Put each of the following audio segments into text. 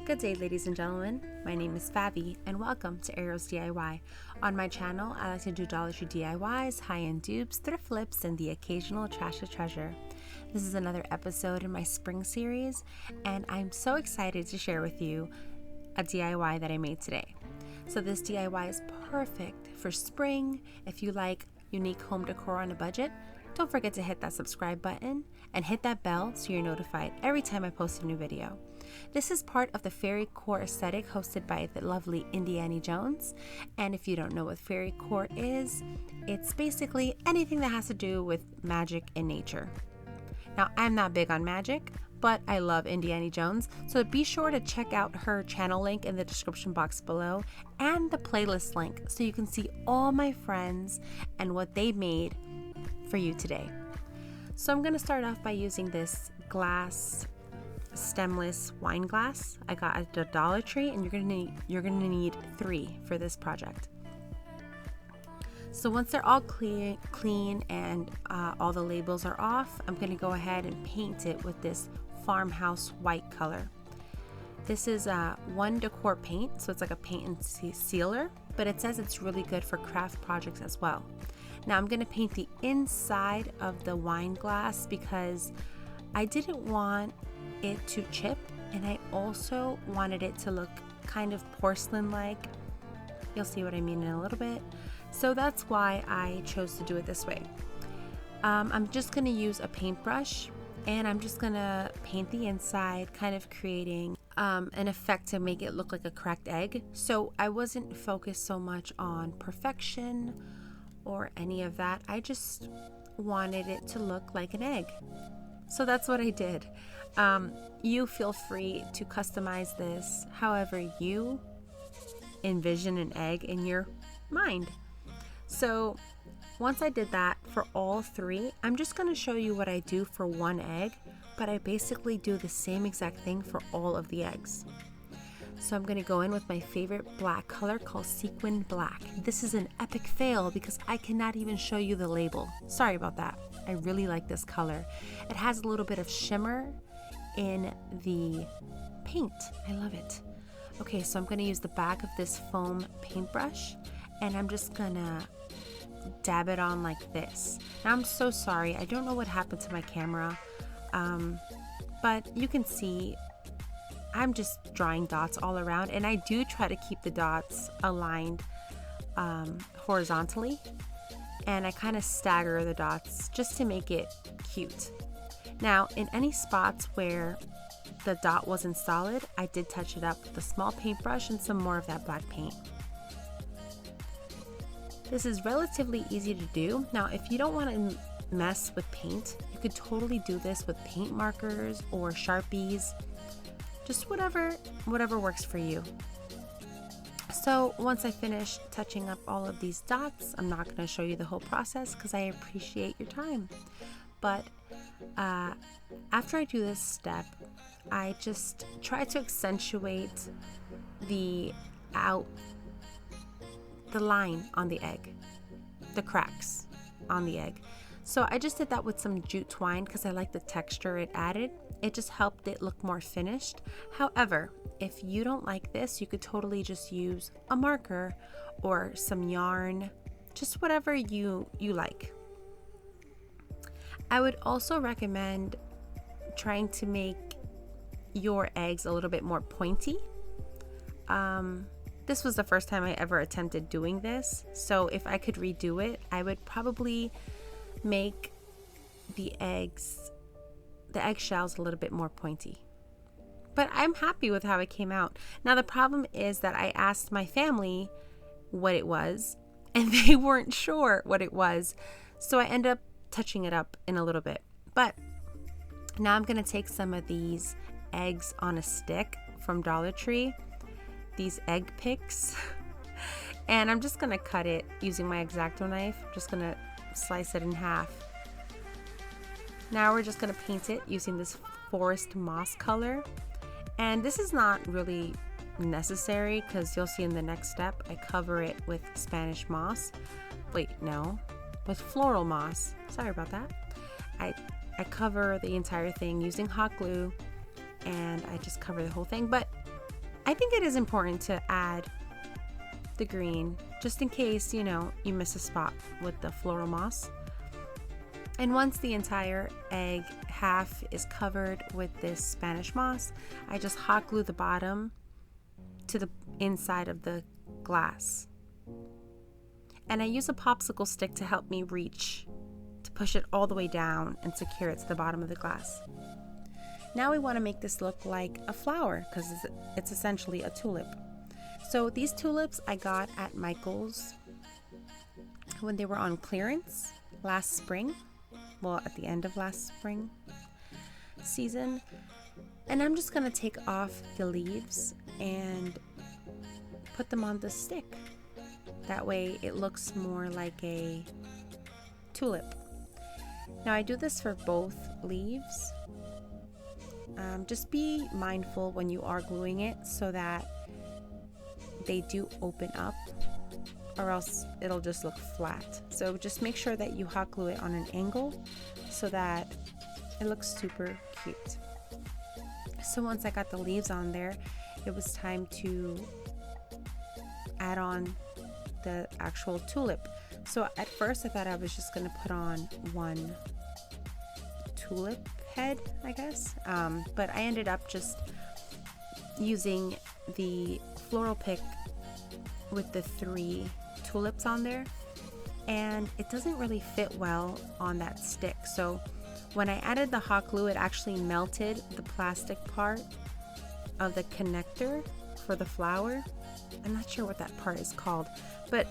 Good day, ladies and gentlemen. My name is Fabi, and welcome to Arrows DIY. On my channel, I like to do Dollar Tree DIYs, high-end dupes, thrift flips, and the occasional trash to treasure. This is another episode in my spring series, and I'm so excited to share with you a DIY that I made today. So this DIY is perfect for spring. If you like unique home decor on a budget, don't forget to hit that subscribe button and hit that bell so you're notified every time I post a new video. This is part of the FantasyCore Aesthetic hosted by the lovely Indiana Jones. And if you don't know what FantasyCore is, it's basically anything that has to do with magic and nature. Now, I'm not big on magic, but I love Indiana Jones, so be sure to check out her channel link in the description box below and the playlist link so you can see all my friends and what they made for you today. So I'm going to start off by using this glass stemless wine glass I got at the Dollar Tree, and you're gonna need 3 for this project. So once they're all clean and all the labels are off, I'm gonna go ahead and paint it with this farmhouse white color. This is one Decor paint, so it's like a paint and sealer, but it says it's really good for craft projects as well. Now I'm gonna paint the inside of the wine glass because I didn't want it to chip, and I also wanted it to look kind of porcelain-like. You'll see what I mean in a little bit. So that's why I chose to do it this way. I'm just going to use a paintbrush, and I'm just going to paint the inside, kind of creating an effect to make it look like a cracked egg. So I wasn't focused so much on perfection or any of that. I just wanted it to look like an egg. So that's what I did. You feel free to customize this however you envision an egg in your mind. So once I did that for all 3, I'm just going to show you what I do for one egg, but I basically do the same exact thing for all of the eggs. So I'm going to go in with my favorite black color called Sequin Black. This is an epic fail because I cannot even show you the label. Sorry about that. I really like this color. It has a little bit of shimmer in the paint. I love it. Okay, so I'm going to use the back of this foam paintbrush, and I'm just going to dab it on like this. Now, I'm so sorry. I don't know what happened to my camera, but you can see I'm just drawing dots all around, and I do try to keep the dots aligned horizontally, and I kind of stagger the dots just to make it cute. Now, in any spots where the dot wasn't solid, I did touch it up with a small paintbrush and some more of that black paint. This is relatively easy to do. Now, if you don't want to mess with paint, you could totally do this with paint markers or Sharpies. Just whatever works for you. So once I finish touching up all of these dots, I'm not going to show you the whole process because I appreciate your time. But after I do this step, I just try to accentuate the line on the egg, the cracks on the egg. So I just did that with some jute twine because I like the texture it added. It just helped it look more finished. However, if you don't like this, you could totally just use a marker or some yarn, just whatever you like. I would also recommend trying to make your eggs a little bit more pointy. This was the first time I ever attempted doing this, so if I could redo it, I would probably make the eggshells a little bit more pointy. But I'm happy with how it came out. Now the problem is that I asked my family what it was, and they weren't sure what it was, so I ended up touching it up in a little bit. But now I'm gonna take some of these eggs on a stick from Dollar Tree, these egg picks, and I'm just gonna cut it using my X-Acto knife. I'm just gonna slice it in half. Now we're just gonna paint it using this forest moss color, and this is not really necessary because you'll see in the next step I cover it with Spanish moss. Wait, no, with floral moss. Sorry about that. I cover the entire thing using hot glue, and I just cover the whole thing. But I think it is important to add the green just in case, you know, you miss a spot with the floral moss. And once the entire egg half is covered with this Spanish moss, I just hot glue the bottom to the inside of the glass. And I use a popsicle stick to help me reach, to push it all the way down and secure it to the bottom of the glass. Now we want to make this look like a flower because it's essentially a tulip. So these tulips I got at Michael's when they were on clearance last spring. Well, at the end of last spring season. And I'm just going to take off the leaves and put them on the stick. That way it looks more like a tulip. Now I do this for both leaves. Just be mindful when you are gluing it so that they do open up, or else it'll just look flat. So just make sure that you hot glue it on an angle so that it looks super cute. So once I got the leaves on there, it was time to add on the actual tulip. So at first I thought I was just gonna put on one tulip head, I guess, but I ended up just using the floral pick with the 3 tulips on there, and it doesn't really fit well on that stick. So when I added the hot glue, it actually melted the plastic part of the connector for the flower. I'm not sure what that part is called, but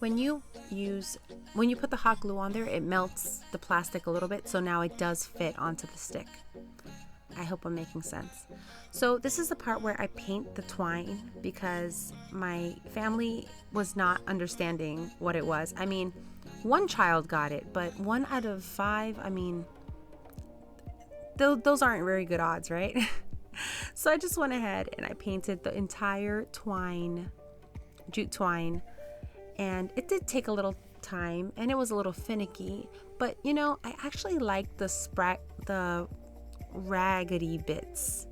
when you put the hot glue on there, it melts the plastic a little bit, so now it does fit onto the stick. I hope I'm making sense. So this is the part where I paint the twine because my family was not understanding what it was. I mean, one child got it, but 1 out of 5, I mean, those aren't very good odds, right? So I just went ahead and I painted the entire twine, jute twine, and it did take a little time and it was a little finicky, but you know, I actually like the raggedy bits.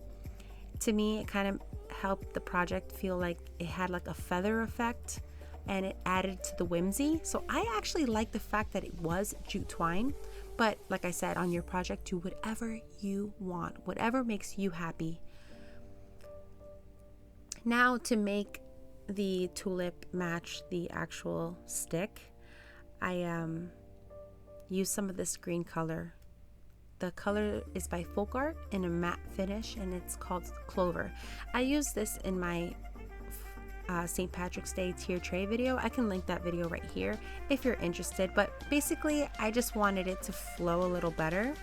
To me, it kind of helped the project feel like it had like a feather effect, and it added to the whimsy. So I actually like the fact that it was jute twine, but like I said, on your project, do whatever you want, whatever makes you happy. Now to make the tulip match the actual stick, I use some of this green color. The color is by Folk Art in a matte finish, and it's called Clover. I use this in my St. Patrick's Day tier tray video. I can link that video right here if you're interested, but basically I just wanted it to flow a little better.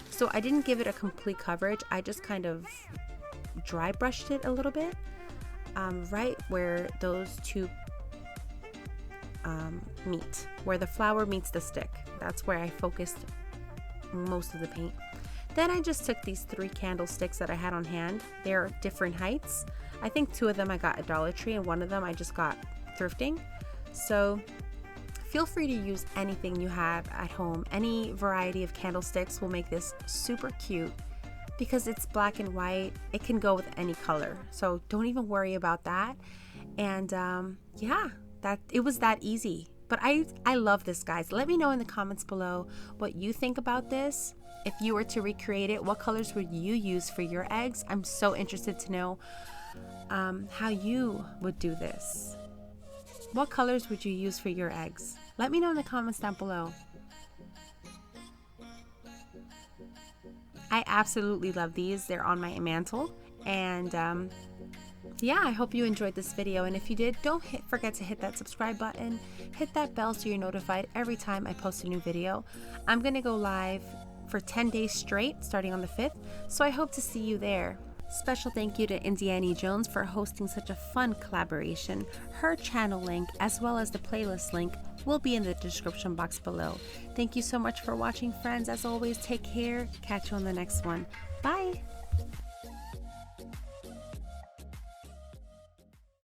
So I didn't give it a complete coverage. I just kind of dry brushed it a little bit, right where those two meet, where the flower meets the stick. That's where I focused most of the paint. Then I just took these 3 candlesticks that I had on hand. They're different heights. I think 2 of them I got at Dollar Tree and 1 of them I just got thrifting. So feel free to use anything you have at home. Any variety of candlesticks will make this super cute because it's black and white. It can go with any color, so don't even worry about that. And yeah, it was that easy. But I love this, guys. Let me know in the comments below what you think about this. If you were to recreate it, what colors would you use for your eggs? I'm so interested to know how you would do this. What colors would you use for your eggs? Let me know in the comments down below. I absolutely love these. They're on my mantle. And yeah, I hope you enjoyed this video, and if you did, don't forget to hit that subscribe button, hit that bell so you're notified every time I post a new video. I'm gonna go live for 10 days straight starting on the 5th, so I hope to see you there. Special thank you to Indiana Jones for hosting such a fun collaboration. Her channel link as well as the playlist link will be in the description box below. Thank you so much for watching, friends. As always, take care. Catch you on the next one. Bye.